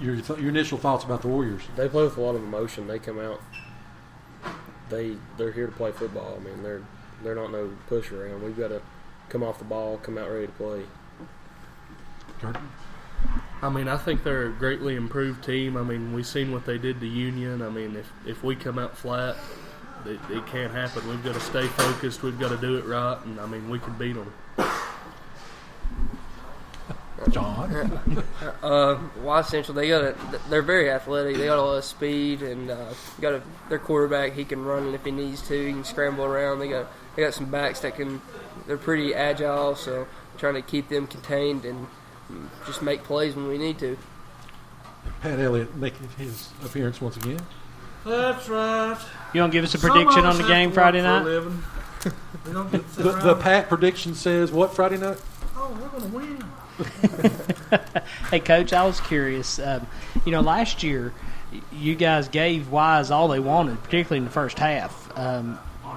Your initial thoughts about the Warriors. They play with a lot of emotion. They come out. They're here to play football. I mean, they're not no push around. We've got to come off the ball, come out ready to play. Jordan? I mean, I think they're a greatly improved team. I mean, we've seen what they did to Union. I mean, if we come out flat, it can't happen. We've got to stay focused. We've got to do it right, and, I mean, we can beat them. John? Wise Central, they're very athletic. They got a lot of speed, and their quarterback, he can run if he needs to. He can scramble around. They got some backs they're pretty agile, so trying to keep them contained and just make plays when we need to. Pat Elliott making his appearance once again. That's right. You want to give us a prediction on the game Friday night? The Pat prediction says what Friday night? Oh, we're going to win. Hey, Coach, I was curious. Last year you guys gave Wise all they wanted, particularly in the first half.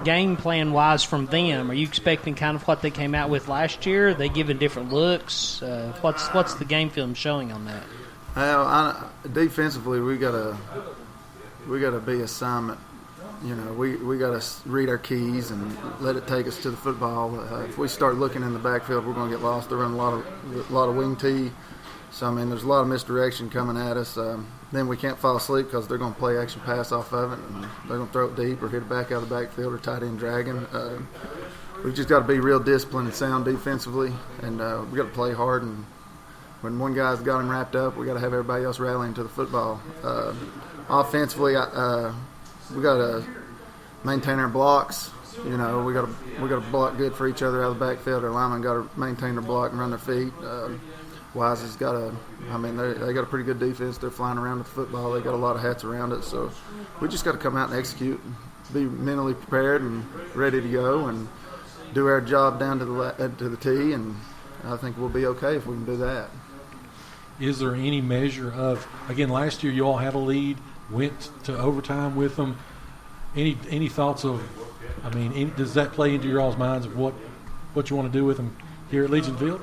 Game plan-wise from them, are you expecting kind of what they came out with last year? Are they giving different looks? What's the game film showing on that? Well, defensively, we got to be assignment. We got to read our keys and let it take us to the football. If we start looking in the backfield, we're going to get lost. They're running a lot of wing tee. So, I mean, there's a lot of misdirection coming at us. Then we can't fall asleep because they're going to play action pass off of it, and they're going to throw it deep or hit it back out of the backfield or tight end dragging. We've just got to be real disciplined and sound defensively, and we got to play hard. And when one guy's got him wrapped up, we got to have everybody else rallying to the football. Offensively, we got to maintain our blocks. We got to block good for each other out of the backfield. Our linemen got to maintain their block and run their feet. Wise has got they got a pretty good defense. They're flying around with the football. They got a lot of hats around it. So we just got to come out and execute, be mentally prepared and ready to go, and do our job down to the tee. And I think we'll be okay if we can do that. Is there any measure of, again, last year you all had a lead, went to overtime with them. Any thoughts of, does that play into your all's minds of what you want to do with them here at Legion Field?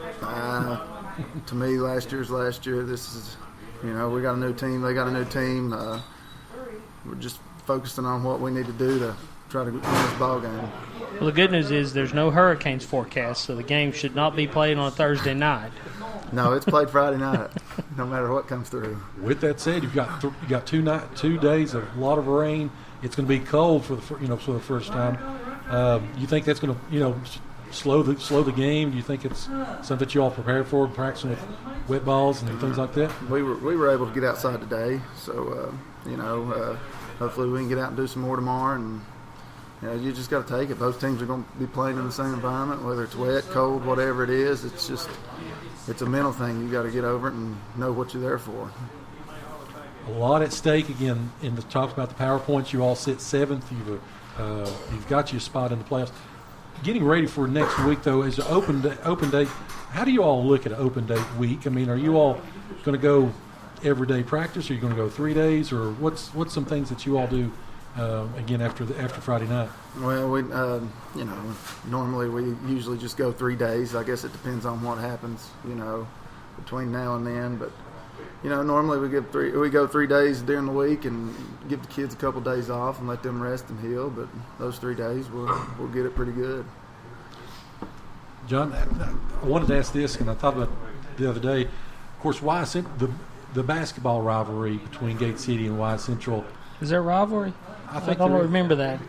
To me, last year's last year. This is, we got a new team. They got a new team. We're just focusing on what we need to do to try to win this ball game. Well, the good news is there's no hurricanes forecast, so the game should not be played on a Thursday night. No, it's played Friday night, no matter what comes through. With that said, you've got 2 days of a lot of rain. It's going to be cold for the first time. You think that's going to slow the game? Do you think it's something that you all prepared for, practicing with wet balls and things like that? We were able to get outside today, so hopefully we can get out and do some more tomorrow. And you just got to take it. Both teams are going to be playing in the same environment, whether it's wet, cold, whatever it is. It's a mental thing. You got to get over it and know what you're there for. A lot at stake again. In the talks about the PowerPoints, you all sit 7th. You've got you a spot in the playoffs. Getting ready for next week, though, is an open day. How do you all look at an open day week? Are you all going to go everyday practice? Are you going to go 3 days, or what's some things that you all do again after Friday night? Well, we normally we usually just go 3 days. I guess it depends on what happens, between now and then. But normally we go 3 days during the week and give the kids a couple days off and let them rest and heal. But those 3 days we'll get it pretty good. John, I wanted to ask this, and I thought about it the other day. Of course, the basketball rivalry between Gate City and Wise Central. Is there a rivalry? I don't remember that.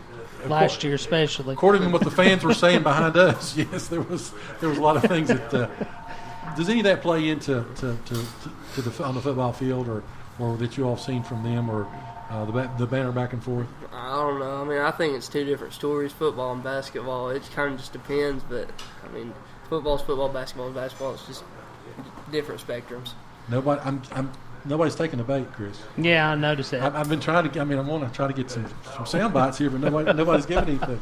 Last year, especially. According to what the fans were saying behind us, yes, there was a lot of things that. Does any of that play into on the football field, or that you all seen from them, or the banner back and forth? I don't know. I think it's two different stories, football and basketball. It kind of just depends, but football's football, basketball is basketball. It's just different spectrums. Nobody's taking the bait, Chris. Yeah, I noticed that. I've been trying to. I want to try to get some sound bites here, but nobody's giving anything.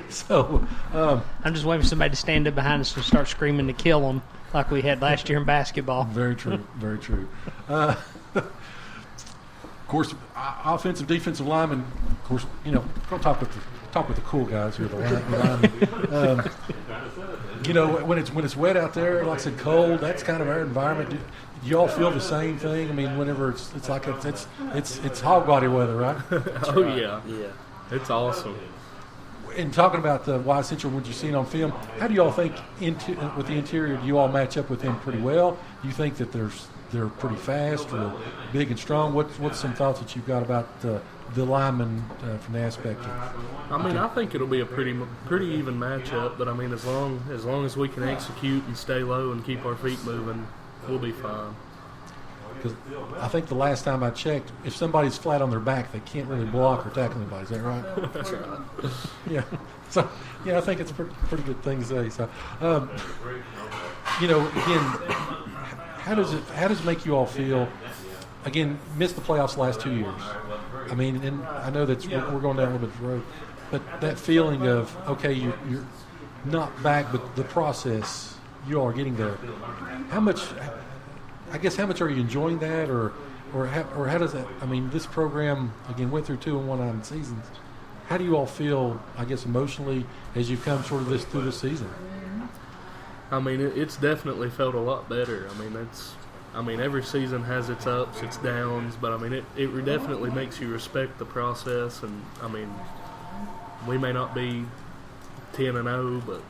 So I'm just waiting for somebody to stand up behind us and start screaming to kill them, like we had last year in basketball. Very true. Very true. Of course, offensive, defensive linemen. Of course, we're going to talk about talk with the cool guys here. You know, when it's wet out there, like I said, cold. That's kind of our environment. Do you all feel the same thing? I mean, whenever it's like it's hog body weather, right? Oh yeah, Yeah. it's awesome. In talking about the Wise Central, what you've seen on film, how do you all think with the interior? Do you all match up with them pretty well? Do you think that they're pretty fast or big and strong? What's some thoughts that you've got about the linemen from the aspect of? I mean, I think it'll be a pretty even matchup. But I mean, as long as we can execute and stay low and keep our feet moving, we'll be fine. Because I think the last time I checked, if somebody's flat on their back, they can't really block or tackle anybody. Is that right? That's right. Yeah. So, yeah, I think it's a pretty good thing to say. So, you know, again, how does it make you all feel? Again, missed the playoffs the last 2 years. I mean, and I know that we're going down a little bit of the road, but that feeling of, okay, you're not back, but the process, you all are getting there. How much are you enjoying that, or how does that? I mean, this program again went through 2 1-9 seasons. How do you all feel? I guess emotionally as you come sort of through this season. I mean, it's definitely felt a lot better. I mean, every season has its ups, its downs, but I mean, it definitely makes you respect the process. And I mean, we may not be 10-0, but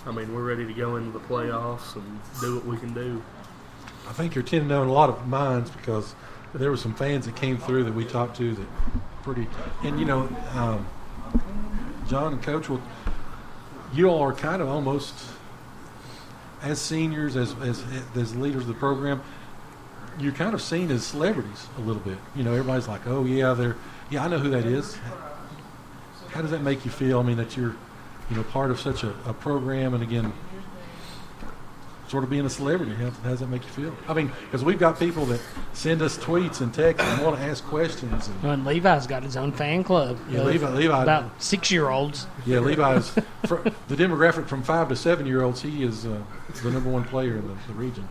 I mean, we're ready to go into the playoffs and do what we can do. I think you're 10-0 in a lot of minds because there were some fans that came through that we talked to that pretty, and you know, John and Coach, you all are kind of almost as seniors, as leaders of the program, you're kind of seen as celebrities a little bit. You know, everybody's like, oh yeah, I know who that is. How does that make you feel? I mean, that you're, you know, part of such a program, and again, sort of being a celebrity. How does that make you feel? I mean, because we've got people that send us tweets and texts and want to ask questions. And Levi's got his own fan club. Yeah, Levi. About 6-year-olds. Yeah, Levi's the demographic from 5 to 7-year-olds. He is the number one player in the region.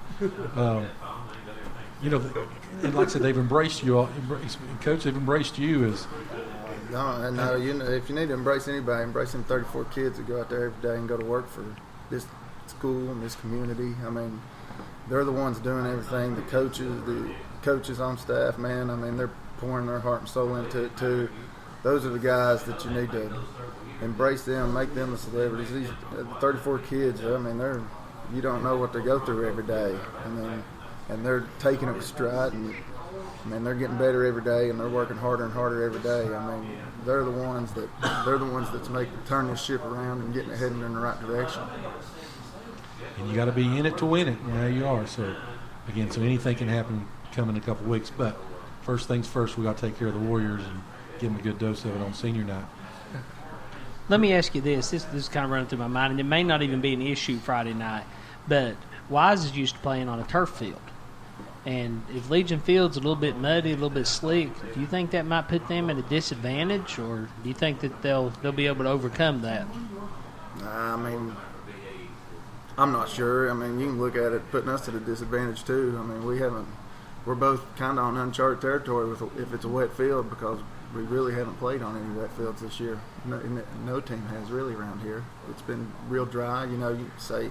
You know, and like I said, they've embraced you all. Coach, they've embraced you as. No, you know, if you need to embrace anybody, embrace them 34 kids that go out there every day and go to work for this school and this community. I mean, they're the ones doing everything. The coaches on staff, man, I mean, they're pouring their heart and soul into it too. Those are the guys that you need to embrace them, make them the celebrities. These 34 kids, I mean, you don't know what they go through every day. And they're taking it with stride, and I mean, they're getting better every day, and they're working harder and harder every day. I mean, they're the ones that's turn this ship around and getting it heading in the right direction. And you got to be in it to win it. And there you are. So, again, anything can happen coming in a couple of weeks. But first things first, we got to take care of the Warriors and give them a good dose of it on senior night. Let me ask you this. This is kind of running through my mind, and it may not even be an issue Friday night. But Wise is used to playing on a turf field. And if Legion Field's a little bit muddy, a little bit slick, do you think that might put them at a disadvantage, or do you think that they'll be able to overcome that? I mean, I'm not sure. I mean, you can look at it putting us at a disadvantage too. I mean, we're both kind of on uncharted territory if it's a wet field, because we really haven't played on any wet fields this year. No team has really around here. It's been real dry. You know, you say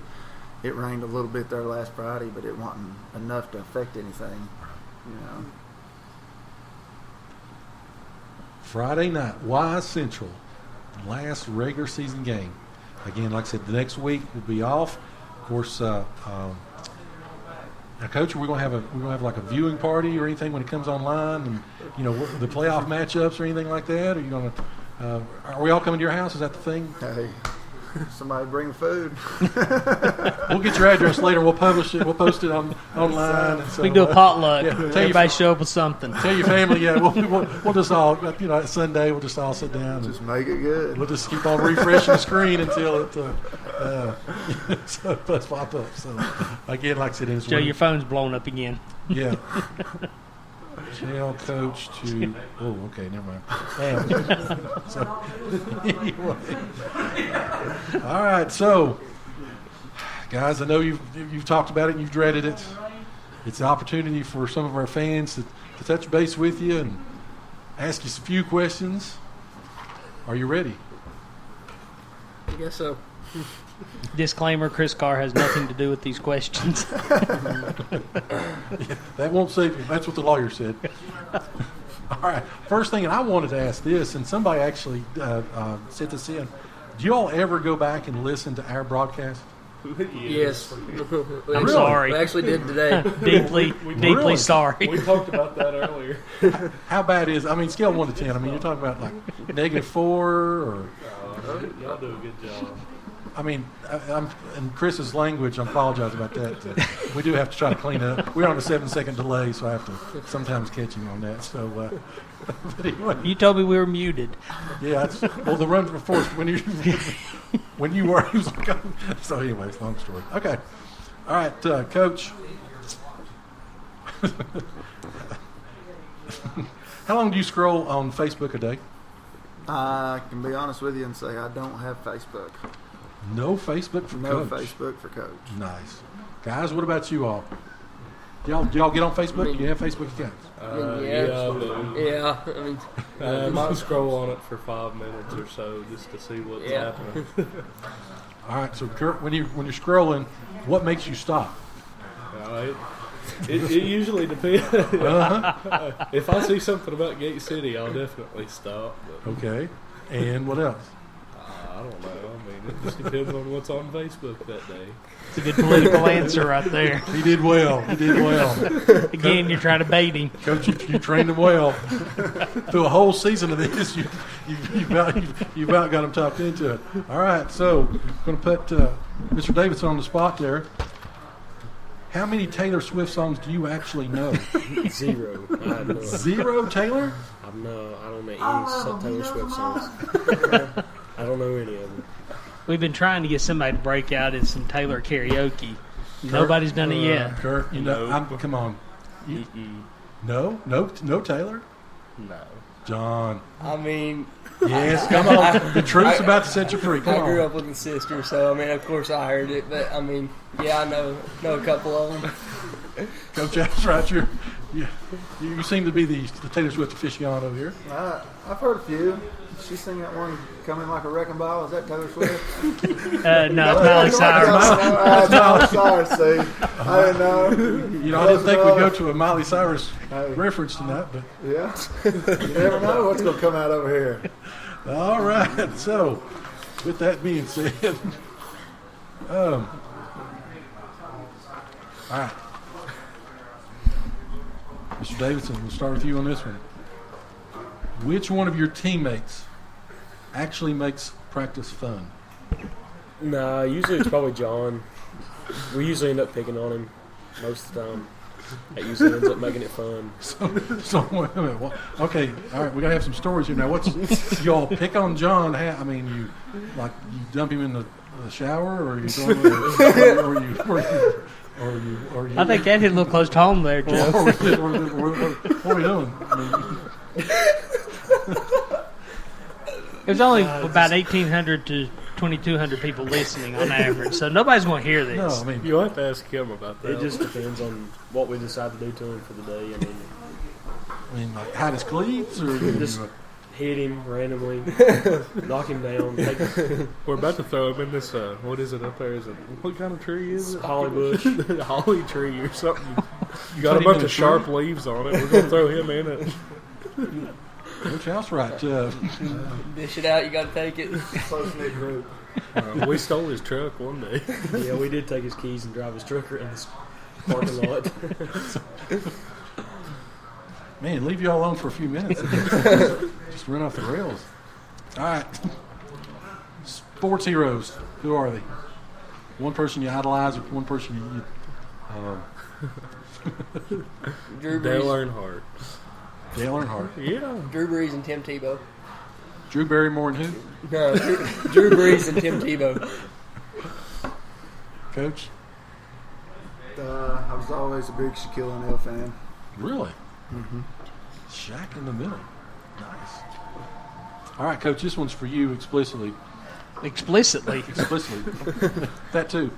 it rained a little bit there last Friday, but it wasn't enough to affect anything, you know. Friday night, Wise Central, last regular season game. Again, like I said, the next week will be off. Of course, now, Coach, we're gonna have like a viewing party or anything when it comes online, and you know the playoff matchups or anything like that. Are you gonna? Are we all coming to your house? Is that the thing? Hey, somebody bring food. We'll get your address later. We'll publish it. We'll post it online. And so, we can do a potluck. Yeah, everybody show up with something. Tell your family. Yeah, we'll just all, you know, Sunday we'll just all sit down. Just make it good. We'll just keep on refreshing the screen until it so pops up. So again, like I said, Joe, your phone's blown up again. Yeah. Tell Coach to. Oh, okay, never mind. So, anyway. All right, so guys, I know you've talked about it and you've dreaded it. It's an opportunity for some of our fans to touch base with you and ask you a few questions. Are you ready? I guess so. Disclaimer: Chris Carr has nothing to do with these questions. That won't save you. That's what the lawyer said. All right. First thing, and I wanted to ask this, and somebody actually sent this in. Do you all ever go back and listen to our broadcast? Yes. I'm sorry. We actually did today. deeply Really? sorry. We talked about that earlier. How bad is? I mean, scale 1 to 10. I mean, you're talking about like -4 or. Y'all do a good job. I mean, I'm in Chris's language. I apologize about that. We do have to try to clean it up. We're on a 7-second delay, so I have to sometimes catch him on that. So, but anyway, You told me we were muted. yeah. Well, the run for force when you were, he was like, so. Anyways, long story. Okay, all right, Coach. How long do you scroll on Facebook a day? I can be honest with you and say I don't have Facebook. No Facebook for No Coach. Facebook for Coach. Nice, guys. What about you all? Do y'all get on Facebook? Do you have Facebook accounts? Yeah. I mean, I might scroll on it for 5 minutes or so just to see what's Yeah. happening. All right. So, Kurt, when you're scrolling, what makes you stop? It usually depends. Uh-huh. If I see something about Gate City, I'll definitely stop. But Okay. And what else? I don't know. I mean, it just depends on what's on Facebook that day. It's a good political answer right there. He did well. He did well. Again, you're trying to bait him. Coach, you trained him well. Through a whole season of this, you about got him talked into it. All right. So, I'm going to put Mr. Davidson on the spot there. How many Taylor Swift songs do you actually know? 0. I have no. 0, Taylor? I don't know any Taylor Swift songs. I don't know any of them. We've been trying to get somebody to break out in some Taylor karaoke. Nobody's done it yet. Kurt, you know, Nope. come on. No Taylor? No. John. I mean, Yes, come on. The truth's about to set you free. Come I grew on. up with a sister, so I mean, of course I heard it. But I mean, yeah, I know a couple of them. Coach, that's right. You seem to be the Taylor Swift aficionado here. I've heard a few. She sing that one, "Coming Like a Wrecking Ball." Is that Taylor Swift? No, it's Miley Cyrus. Miley Cyrus, see. I didn't know. You know, I didn't think we'd go to a Miley Cyrus reference tonight, but Yeah. You never know what's going to come out over here. all right. So, with that being said, all right, Mr. Davidson, we'll start with you on this one. Which one of your teammates actually makes practice fun? Nah, usually it's probably John. We usually end up picking on him most of the time. That usually ends up making it fun. So wait a minute. Okay, all right. We gotta have some stories here now. Y'all pick on John? I mean, you dump him in the shower, or you throw him, or you? I think that hit a little close to home there, Joe. What are we doing? I mean, There's only about 1,800 to 2,200 people listening on average, so nobody's going to hear this. no, I mean, You'll have to ask him about that. It just depends on what we decide to do to him for the day. I mean, like hide his cleats, or just hit him randomly, knock him down. We're about to throw him in this, what is it up there? What kind of tree is it? Holly bush. Holly tree or something. You got Put a him bunch in a of sharp tree? leaves on it. We're going to throw him in it. Coach Housewright. Dish it out, you got to take it. Close-knit group. We stole his truck one day. Yeah, we did take his keys and drive his truck around this parking lot. Man, leave you all alone for a few minutes. Just run off the rails. All right. Sports heroes. Who are they? One person you idolize, or one person you Drew Dale Brees, Earnhardt. Dale Earnhardt. Yeah. Drew Brees and Tim Tebow. Drew Barrymore and who? No, Drew Brees and Tim Tebow. Coach? I was always a big Shaquille O'Neal fan. Really? Mm-hmm. Shaq in the middle. Nice. All right, Coach, this one's for you explicitly. Explicitly. That too.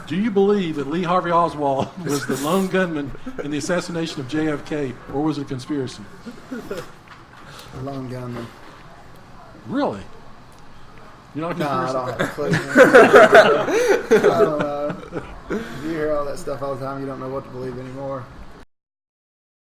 Do you believe that Lee Harvey Oswald was the lone gunman in the assassination of JFK, or was it a conspiracy? Lone gunman. Really? You know, Nah, I don't have a clue. I don't know. You hear all that stuff all the time. You don't know what to believe anymore.